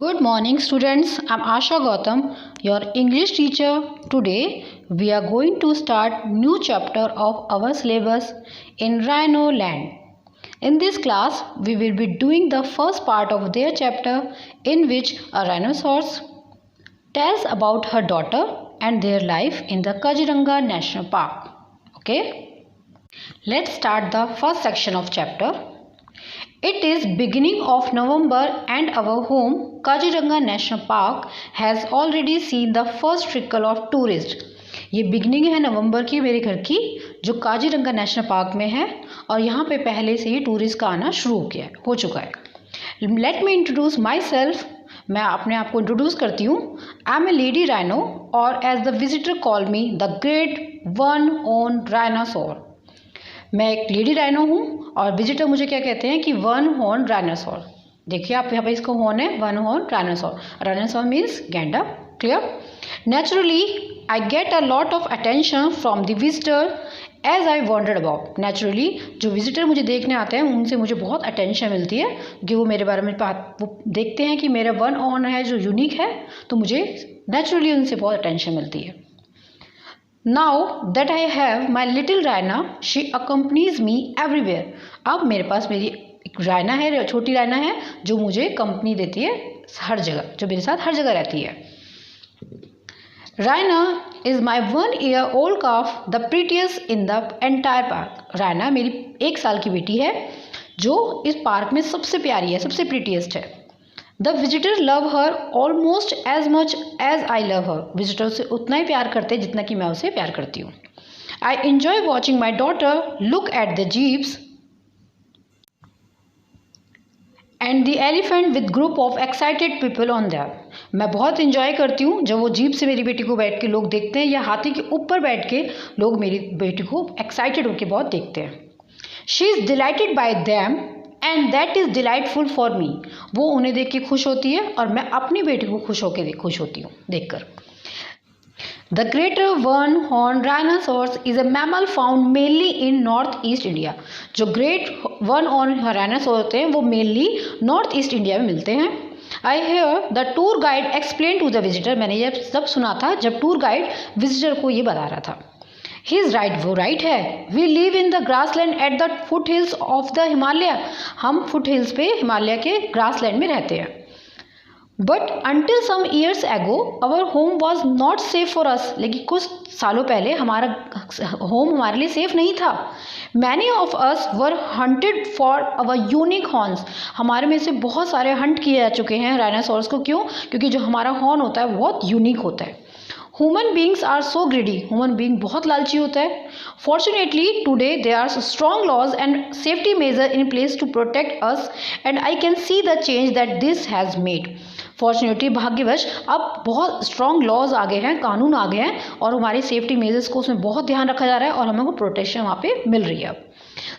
Good morning, students. I'm Asha Gautam, your English teacher. Today, we are going to start new chapter of our syllabus in Rhino Land. In this class, we will be doing the first part of their chapter, in which a rhinoceros tells about her daughter and their life in the Kaziranga National Park. Okay, let's start the first section of chapter. It is beginning of November and our home, Kaziranga National Park, has already seen the first trickle of tourists. ये beginning है नवंबर की मेरे घर की, जो Kaziranga national park में है और यहाँ पे पहले से ही टूरिस्ट का आना शुरू हो चुका है. Let me introduce myself. मैं अपने आप को इंट्रोड्यूस करती हूँ. I am a lady rhino और as the visitor call me the great one horn rhinoceros. मैं एक लेडी राइनो हूँ और विजिटर मुझे क्या कहते हैं कि वन हॉर्न राइनासोर. देखिए आप यहाँ पे इसका हॉर्न है, one horn rhinoceros. Rhinoceros means गैंडा. Clear. Naturally I get a lot of attention from the visitor as I wandered about. Naturally जो विजिटर मुझे देखने आते हैं उनसे मुझे बहुत अटेंशन मिलती है कि वो मेरे बारे में वो देखते हैं कि मेरा वन हॉर्न है जो यूनिक है, तो मुझे नेचुरली उनसे बहुत अटेंशन मिलती है. Now that I have my little Raina, she accompanies me everywhere. अब मेरे पास मेरी एक रायना है, छोटी रायना है जो मुझे कंपनी देती है हर जगह, जो मेरे साथ हर जगह रहती है. Raina is my 1 year old calf, the prettiest in the entire park. Raina मेरी 1 साल की बेटी है जो इस पार्क में सबसे प्यारी है, सबसे प्रीटीएस्ट है. The visitor love her almost as much as I love her. Visitor उसे उतना ही प्यार करते हैं जितना कि मैं उसे प्यार करती हूँ. I enjoy watching my daughter look at the jeeps and the elephant with group of excited people on that. मैं बहुत इंजॉय करती हूँ जब वो जीप से मेरी बेटी को बैठ के लोग देखते हैं या हाथी के ऊपर बैठ के लोग मेरी बेटी को एक्साइटेड होकर बहुत देखते हैं. She is dilated by them and that is delightful for me. वो उन्हें देख के खुश होती है और मैं अपनी बेटी को खुश होती हूँ देखकर. The greater one horn rhinoceros is a mammal found mainly in north east India. जो ग्रेट वन हॉर्न राइनासोर होते हैं वो मेनली नॉर्थ ईस्ट इंडिया में मिलते हैं. I hear the tour guide explain to the visitor. मैंने ये सब सुना था जब टूर गाइड विजिटर को ये बता रहा था. He is right. वो राइट है. We live in the grassland at the foot hills of the Himalaya. हम फुट हिल्स पे हिमालय के ग्रासलैंड में रहते हैं. But until some years ago our home was not safe for us. लेकिन कुछ सालों पहले हमारा होम हमारे लिए सेफ नहीं था. Many of us were hunted for our unique horns. हमारे में से बहुत सारे हंट किए जा चुके हैं राइनासोर्स को. क्यों? क्योंकि जो हमारा हॉर्न होता है वो बहुत यूनिक होता है. Human beings are so greedy. Human being बहुत लालची होता है. Fortunately today there are strong laws and safety measure in place to protect us and I can see the change that this has made. Fortunately भाग्यवश अब बहुत strong laws आ गए हैं, कानून आ गए हैं और हमारे सेफ्टी मेजर्स को उसमें बहुत ध्यान रखा जा रहा है और हमें को प्रोटेक्शन वहाँ पे मिल रही है.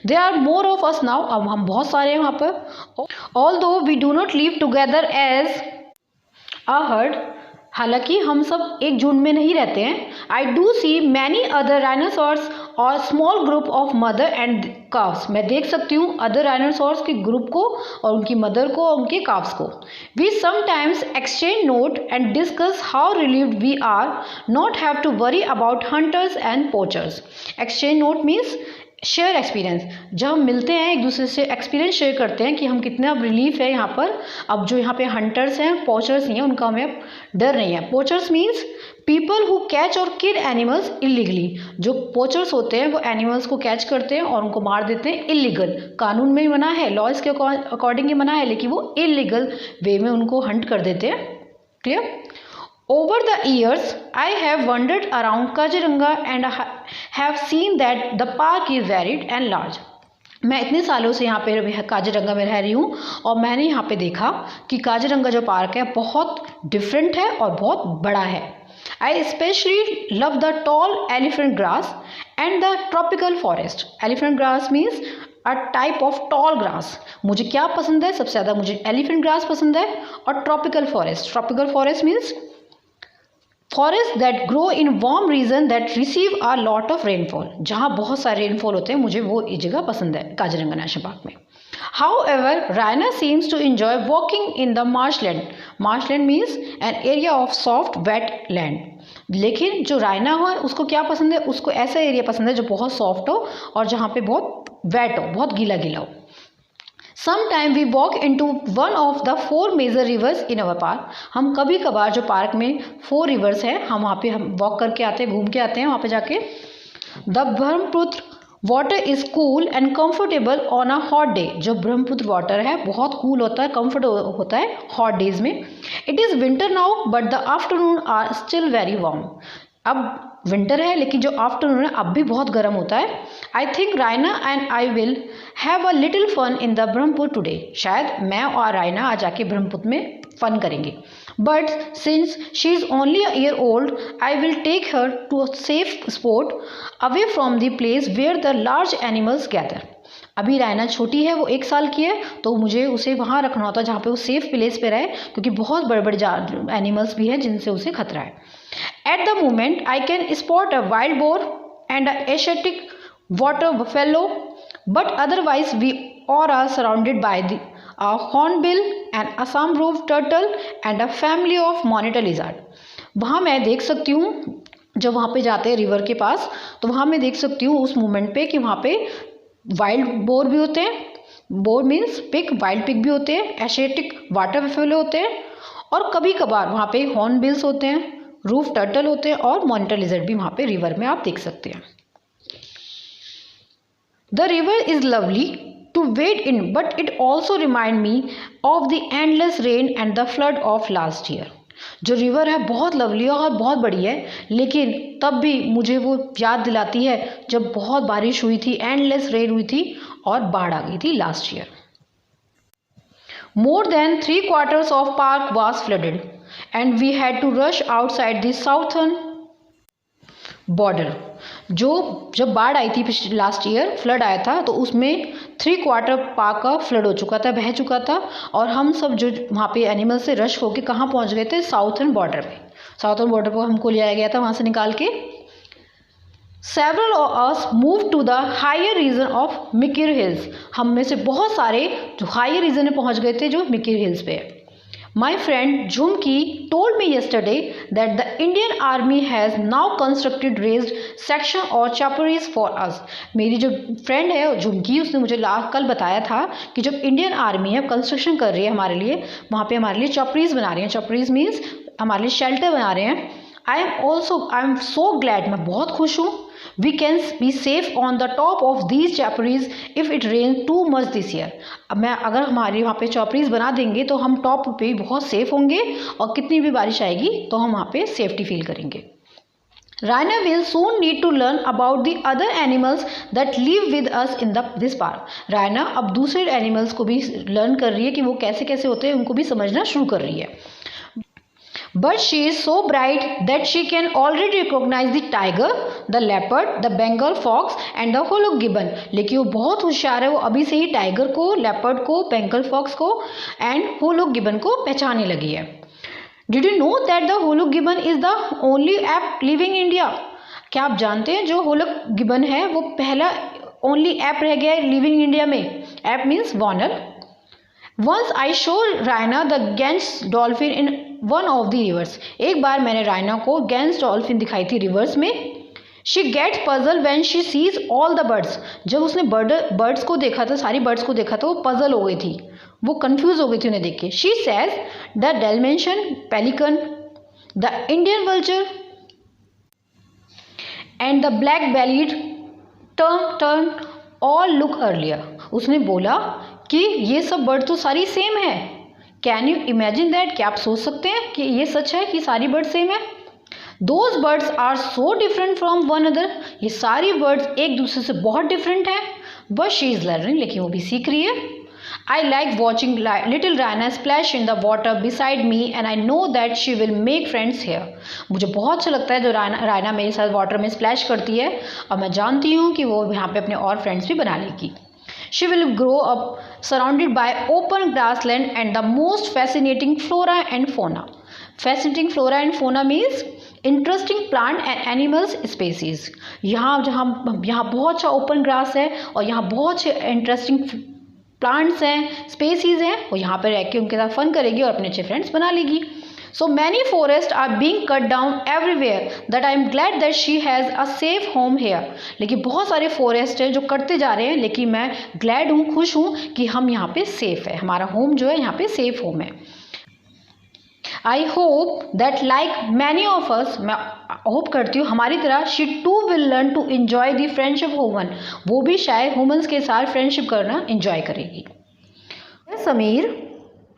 There are more of us now. अब हम बहुत सारे हैं वहाँ पर. Although we do not live together as a herd. हालांकि हम सब एक झुंड में नहीं रहते हैं. I do see many other rhinoceroses और small group of mother and calves. मैं देख सकती हूँ अदर राइनासोर्स के ग्रुप को और उनकी मदर को और उनके काव्स को. We sometimes exchange note and discuss how relieved we are not have to worry about hunters and poachers. Exchange note means share experience. जब हम मिलते हैं एक दूसरे से एक्सपीरियंस शेयर करते हैं कि हम कितना रिलीफ है यहाँ पर. अब जो यहाँ पे हंटर्स हैं, पोचर्स नहीं हैं, उनका हमें डर नहीं है. Poachers means people who catch और किल एनिमल्स इलीगली. जो पोचर्स होते हैं वो एनिमल्स को कैच करते हैं और उनको मार देते हैं इलीगल. कानून में मना है, लॉज के अकॉर्डिंग ही मना है, लेकिन वो इलीगल वे में उनको हंट कर देते हैं. Clear. Over the years, I have wandered around Kaziranga and have seen that the park is varied and large. मैं इतने सालों से यहाँ पे काजीरंगा में रह रही हूँ और मैंने यहाँ पे देखा कि काजीरंगा जो पार्क है बहुत डिफरेंट है और बहुत बड़ा है. I especially love the tall elephant grass and the tropical forest. Elephant grass means a type of tall grass. मुझे क्या पसंद है? सबसे ज़्यादा मुझे एलिफेंट ग्रास पसंद है और tropical forest. Tropical forest means forest that grow in warm region that receive a lot of rainfall. जहाँ बहुत सारे रेनफॉल होते हैं, मुझे वो जगह पसंद है काजीरंगा नेशनल पार्क में. However, Raina seems to enjoy walking in the marshland. Marshland means an area of soft wet land. लेकिन जो रायना है उसको क्या पसंद है, उसको ऐसा एरिया पसंद है जो बहुत सॉफ्ट हो और जहाँ पे बहुत वेट हो, बहुत गीला गीला हो. Sometime we walk into one of the 4 major rivers in our park. हम कभी कभार जो पार्क में 4 रिवर्स है हम वहाँ पे हम वॉक करके आते हैं, घूम के आते हैं वहाँ पे जाके. The Brahmaputra water is cool and comfortable on a hot day. जो ब्रह्मपुत्र वाटर है बहुत कूल होता है, कम्फर्ट होता है हॉट डेज में. It is winter now but the afternoon are still very warm. अब विंटर है लेकिन जो आफ्टरनून है अब भी बहुत गर्म होता है. I think Raina and I will have a little fun in the Brahmaputra today. शायद मैं और रायना आज जाके ब्रह्मपुत्र में फन करेंगे. But since she is only a year old I will take her to a safe spot away from the place where the large animals gather. अभी रायना छोटी है, वो 1 साल की है, तो मुझे उसे वहाँ रखना होता है जहाँ पे वो सेफ प्लेस पे रहे क्योंकि बहुत बड़े बड़े एनिमल्स भी हैं जिनसे उसे खतरा है. At the moment, I can spot a wild boar and a Asiatic water buffalo, but otherwise we all are surrounded by a hornbill, an Assam roof turtle and a family of monitor lizard. वहाँ मैं देख सकती हूँ जब वहाँ पे जाते हैं रिवर के पास तो वहाँ मैं देख सकती हूँ उस मोमेंट पे कि वहाँ पे वाइल्ड बोर भी होते हैं. Bore means pig, wild pig भी होते हैं, एशियाटिक वाटर बफेलो होते हैं और कभी कभार वहाँ पे हॉर्नबिल्स होते हैं, रूफ टर्टल होते हैं और मॉनिटर लिजर्ड भी वहाँ पे रिवर में आप देख सकते हैं. The river is lovely to wade in but it also remind me of the endless rain and the flood of last year. जो रिवर है बहुत लवली और बहुत बड़ी है लेकिन तब भी मुझे वो याद दिलाती है जब बहुत बारिश हुई थी, एंडलेस रेन हुई थी और बाढ़ आ गई थी last year. More than 3/4 of park was flooded and we had to rush outside the southern border. जब बाढ़ आई थी लास्ट ईयर, फ्लड आया था तो उसमें 3/4 पार्क का फ्लड हो चुका था, बह चुका था और हम सब जो वहाँ पे एनिमल से रश होके कहाँ पहुँच गए थे, साउथर्न बॉर्डर पे. साउथर्न बॉर्डर पर हमको ले आया गया था वहाँ से निकाल के. Several of us moved to the higher region of Mikir Hills. हम में से बहुत सारे जो हायर रीजन में पहुंच गए थे जो मिकिर हिल्स पे है. My friend Jhumki told me yesterday that the Indian Army has now constructed raised section or chapparis for us. मेरी जो फ्रेंड है झुमकी उसने मुझे कल बताया था कि जब इंडियन आर्मी है कंस्ट्रक्शन कर रही है हमारे लिए, वहाँ पे हमारे लिए चपरीज बना रही हैं. चपरीज मीन्स हमारे लिए शेल्टर बना रहे हैं. आई एम सो ग्लैड, मैं बहुत खुश हूँ. We can be safe on the top of these chapparis if it rains too much this year. अब अगर हमारे वहाँ पे चौपरीज बना देंगे तो हम टॉप पे बहुत सेफ होंगे और कितनी भी बारिश आएगी तो हम वहाँ पे सेफ्टी फील करेंगे. Raina will soon need to learn about the other animals that live with us in this park. Raina अब दूसरे एनिमल्स को भी लर्न कर रही है कि वो कैसे कैसे होते हैं, उनको भी समझना शुरू कर रही है. But she is so bright that she can already recognize the tiger, the leopard, the Bengal fox and the Hollow gibbon. लेकिन वो बहुत होशियार है, वो अभी से ही टाइगर को, लेपर्ड को, बेंगल फॉक्स को एंड होलो गिबन को पहचानने लगी है. Did you know that the Hollow gibbon is the only ape living in India? क्या आप जानते हैं जो होलो गिबन है वो पहला ओनली एप रह गया है लिविंग इंडिया में. App means Warner. Once I showed Raina the Ganges dolphin in one of the rivers. एक बार मैंने रायना को Ganges dolphin दिखाई थी रिवर्स में. She gets puzzled when she sees all the birds. जब उसने बर्ड्स को देखा था, सारी बर्ड्स को देखा था, वो पजल हो गई थी, वो कंफ्यूज हो गई थी उन्हें देख के. She says the Dalmatian pelican, the Indian vulture and the black-bellied tern all look earlier. उसने बोला कि ये सब बर्ड तो सारी सेम है. Can you imagine that? क्या आप सोच सकते हैं कि ये सच है कि सारी बर्ड सेम है? Those birds are so different from one other. ये सारी बर्ड्स एक दूसरे से बहुत डिफरेंट हैं. बट शी इज़ लर्निंग, लेकिन वो भी सीख रही है. I like watching little Raina splash in the water beside me and I know that she will make friends here. मुझे बहुत अच्छा लगता है जो रायना मेरे साथ वाटर में स्प्लैश करती है और मैं जानती हूँ कि वो यहाँ पे अपने और फ्रेंड्स भी बना लेगी. She will grow up surrounded by open grassland and the most fascinating flora and fauna. Fascinating flora and fauna means interesting plant and animals species. यहाँ बहुत अच्छा ओपन ग्रास है और यहाँ बहुत अच्छे इंटरेस्टिंग प्लांट्स हैं, स्पेसीज हैं, वो यहाँ पर रह के उनके साथ फन करेगी और अपने अच्छे फ्रेंड्स बना लेगी। So many forests are being cut down everywhere that I am glad that she has a safe home here. लेकिन बहुत सारे फॉरेस्ट हैं जो कटते जा रहे हैं, लेकिन मैं ग्लैड हूँ, खुश हूँ कि हम यहाँ पे सेफ है, हमारा होम जो है यहाँ पे सेफ होम है। I hope that like many of us, मैं होप करती हूँ हमारी तरह she too will learn to enjoy the friendship human, वो भी शायद ह्यूमंस के साथ फ्रेंडशिप करना इंजॉय करेगी। समीर,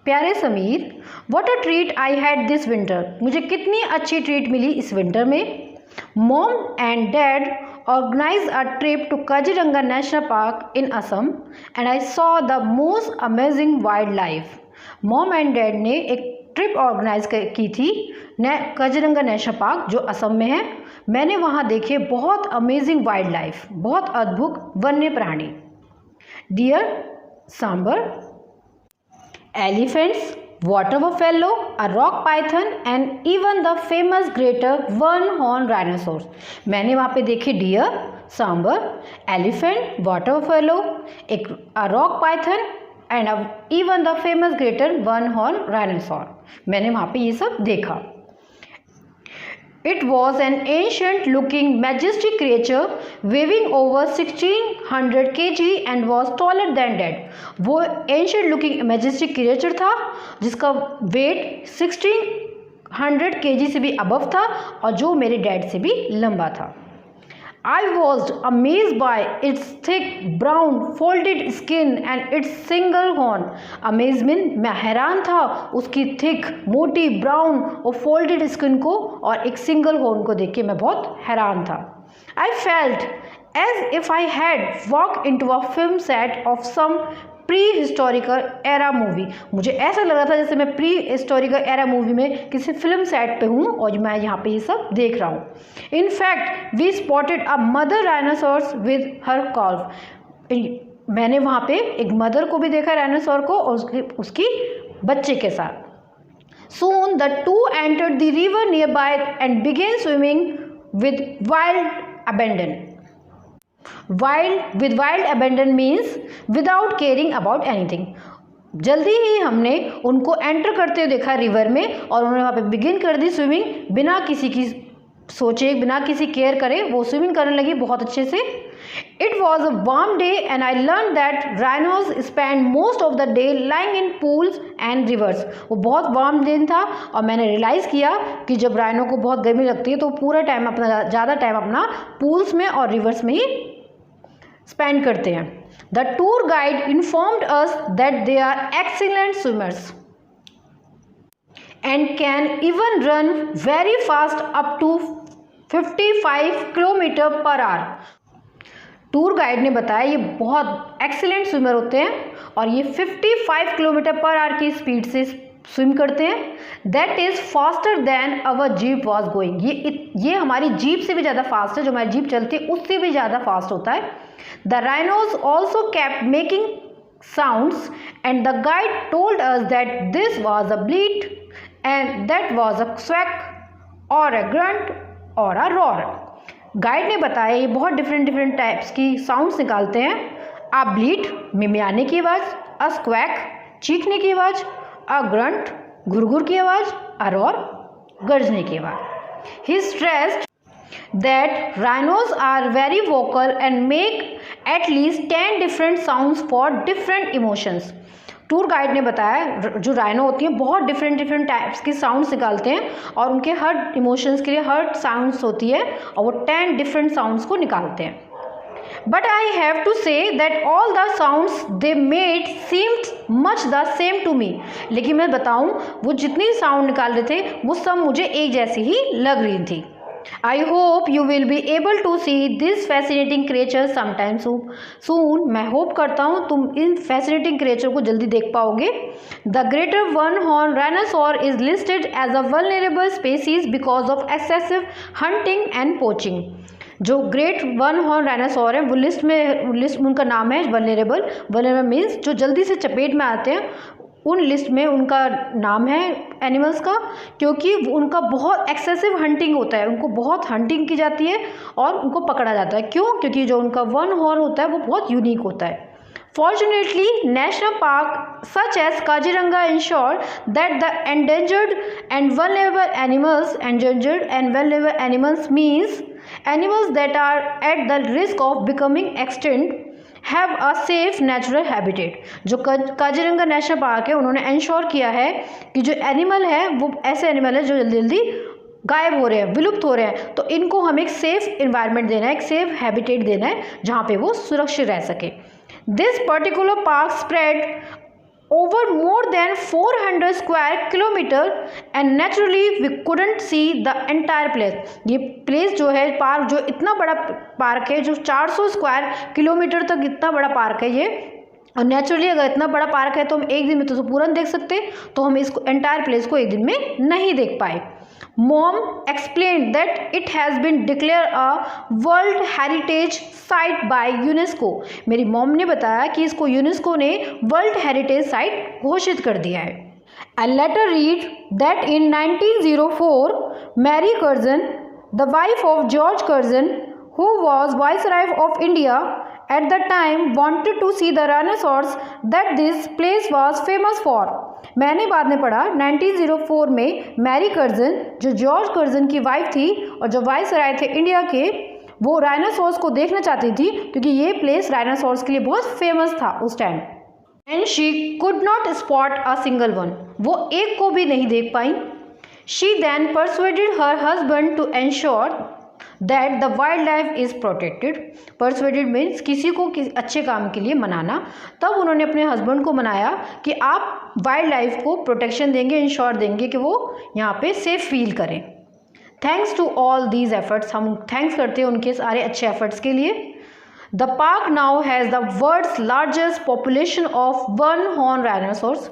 प्यारे Sameer, what a treat I had this winter, मुझे कितनी अच्छी ट्रीट मिली इस विंटर में। Mom and dad organise a trip to Kaziranga national park in Assam and I saw the most amazing wild life. Mom and dad ने एक ट्रिप ऑर्गेनाइज की थी काजीरंगा नेशनल पार्क जो असम में है। मैंने वहाँ देखे बहुत अमेजिंग वाइल्ड लाइफ, बहुत अद्भुत वन्य प्राणी। Deer sambar, elephants, water buffalo, a rock python and even the famous greater one-horn rhinoceros। मैंने वहाँ पे देखे deer, sambar, elephant, water buffalo, एक rock python and even the famous greater one horn rhinoceros. मैंने वहाँ पे ये सब देखा। It was an ancient looking majestic creature weighing over 1600 kg and was taller than dad। वो ancient looking majestic creature था जिसका weight 1600 kg से भी above था और जो मेरे डैड से भी लंबा था। I was amazed by its thick brown folded skin and its single horn। Amazement, मैं हैरान था उसकी thick मोटी brown और folded skin को और एक single horn को देख के मैं बहुत हैरान था। I felt as if I had walked into a film set of some pre historical era movie. मुझे ऐसा लग रहा था जैसे मैं प्री हिस्टोरिकल एरा मूवी में किसी फिल्म सेट पे हूँ और मैं यहाँ पे ये सब देख रहा हूँ। In fact we spotted a mother rhinoceros with her calf. मैंने वहाँ पे एक मदर को भी देखा राइनोसॉर को और उसकी बच्चे के साथ। Soon the two entered the river nearby and began swimming with wild abandon। wild abandon means without caring about anything। जल्दी ही हमने उनको एंटर करते हुए देखा रिवर में और उन्होंने वहाँ पे बिगिन कर दी स्विमिंग, बिना किसी की सोचे, बिना किसी केयर करे वो स्विमिंग करने लगी बहुत अच्छे से। It was a warm day and I learned that rhinos spend most of the day lying in pools and rivers। वो बहुत वार्म दिन था और मैंने रियलाइज़ किया कि जब राइनो को बहुत गर्मी लगती है तो पूरा टाइम अपना ज़्यादा टाइम अपना पूल्स में और रिवर्स में ही स्पेंड करते हैं। The tour guide informed us that they are excellent swimmers and can even run very fast up to 55 kilometre per hour. Tour guide ने बताया ये बहुत एक्सीलेंट स्विमर होते हैं और ये 55 किलोमीटर पर आवर की स्पीड से स्विम करते हैं। That is faster than our jeep was going. ये हमारी जीप से भी ज़्यादा फास्ट है, जो हमारी जीप चलती है उससे भी ज़्यादा फास्ट होता है। The rhinos also kept making sounds and the guide told us that this was a bleat and that was a squeak और अ ग्रंट और अ रॉर। गाइड ने बताया ये बहुत डिफरेंट टाइप्स की साउंड्स निकालते हैं। अ ब्लीट मिमियाने की आवाज़, अ स्क्वैक चीखने की आवाज़, अ ग्रंट घुरघुर की आवाज़, अ रॉर गरजने की आवाज़। ही stressed that rhinos are very vocal and make at least 10 different sounds for different emotions। Tour guide ने बताया जो राइनो होती हैं बहुत डिफरेंट टाइप्स की साउंड्स निकालते हैं और उनके हर इमोशंस के लिए हर साउंड्स होती है और वो 10 डिफरेंट साउंड्स को निकालते हैं। But I have to say that all the sounds they made seemed much the same to me. लेकिन मैं बताऊँ वो जितनी साउंड निकाल रहे थे वो सब मुझे एक जैसी ही लग रही थी। I hope you will be able to see this fascinating creature sometime soon। मैं होप करता हूँ तुम इन fascinating creature को जल्दी देख पाओगे। The greater one-horned rhinoceros is listed as a vulnerable species because of excessive hunting and poaching। जो great one horn राइनोसॉर है वो लिस्ट में उनका नाम है वल्नरेबल मीन्स जो जल्दी से चपेट में आते हैं। उन लिस्ट में उनका नाम है एनिमल्स का क्योंकि उनका बहुत एक्सेसिव हंटिंग होता है, उनको बहुत हंटिंग की जाती है और उनको पकड़ा जाता है। क्यों? क्योंकि जो उनका वन हॉर्न होता है वो बहुत यूनिक होता है। Fortunately, national parks such as Kaziranga ensure that the endangered and vulnerable animals means animals that are at the risk of becoming extinct have a safe natural habitat. जो Kaziranga national park है उन्होंने ensure किया है कि जो animal है वो ऐसे एनिमल है जो जल्दी जल्दी गायब हो रहे हैं, विलुप्त हो रहे हैं, तो इनको हमें एक सेफ इन्वायरमेंट देना है, एक सेफ हैबिटेट देना है जहाँ पे वो सुरक्षित रह सके. This particular park spread over more than 400 square kilometer and naturally we couldn't see the entire place. ये प्लेस जो है पार्क जो इतना बड़ा पार्क है जो 400 स्क्वायर किलोमीटर तक इतना बड़ा पार्क है ये, और नेचुरली अगर इतना बड़ा पार्क है तो हम एक दिन में तो पूरा देख सकते, तो हम इसको एंटायर प्लेस को एक दिन में नहीं देख पाए. Mom explained that it has been declared a World Heritage Site by UNESCO. मेरी मॉम ने बताया कि इसको यूनेस्को ने वर्ल्ड हेरिटेज साइट घोषित कर दिया है. I later read that in 1904, Mary Curzon, the wife of George Curzon, who was Viceroy of India at the time, wanted to see the rhinoceros that this place was famous for. मैंने बाद में पढ़ा 1904 में Mary Curzon जो George Curzon की wife थी और जो वाइसराय थे इंडिया के, वो राइनोसॉर्स को देखना चाहती थी क्योंकि ये प्लेस राइनोसॉर्स के लिए बहुत फेमस था उस time. And she could not spot a single one, वो एक को भी नहीं देख पाई. She then persuaded her husband to ensure that the wild life is protected. Persuaded means किसी को अच्छे काम के लिए मनाना. तब उन्होंने अपने हस्बैंड को मनाया कि आप वाइल्ड लाइफ को प्रोटेक्शन देंगे, इंश्योर देंगे कि वो यहाँ पे सेफ फील करें. Thanks to all these efforts, हम थैंक्स करते हैं उनके सारे अच्छे एफर्ट्स के लिए. The park now has the world's largest population of one horn rhinoceros.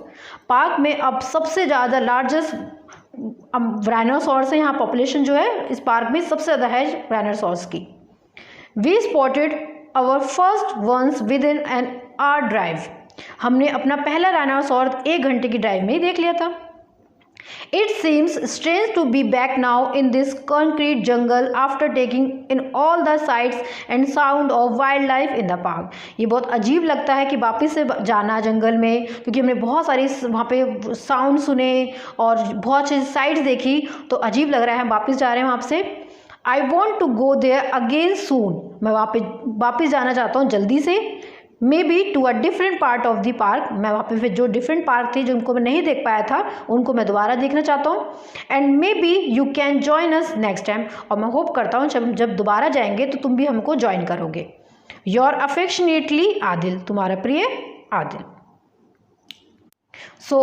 Park में अब सबसे ज़्यादा लार्जेस्ट राइनोसॉर्स है, यहाँ पॉपुलेशन जो है इस पार्क में सबसे ज़्यादा है राइनोसॉर्स की. We spotted our first ones within an hour drive. हमने अपना पहला राइनोसॉर 1 घंटे की ड्राइव में ही देख लिया था. It seems strange to be back now in this concrete jungle after taking in all the sights and sound of wild life in the park. ये बहुत अजीब लगता है कि वापस से जाना जंगल में, क्योंकि हमने बहुत सारी वहाँ पे साउंड सुने और बहुत सी साइट्स देखी, तो अजीब लग रहा है हम वापस जा रहे हैं वहाँ से. I want to go there again soon. मैं वापस जाना चाहता हूँ जल्दी से. Maybe to a different part of the park. मैं वहाँ पे फिर जो डिफरेंट पार्क थे जिनको मैं नहीं देख पाया था उनको मैं दोबारा देखना चाहता हूँ. And may be you can join us next time. और मैं होप करता हूँ जब दोबारा जाएंगे तो तुम भी हमको ज्वाइन करोगे. योर अफेक्शनेटली आदिल, तुम्हारा प्रिय Adil. So,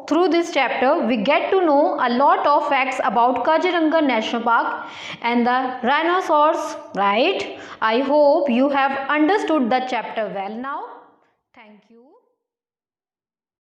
through this chapter, we get to know a lot of facts about Kaziranga National Park and the rhinoceros, right? I hope you have understood the chapter well now. Thank you.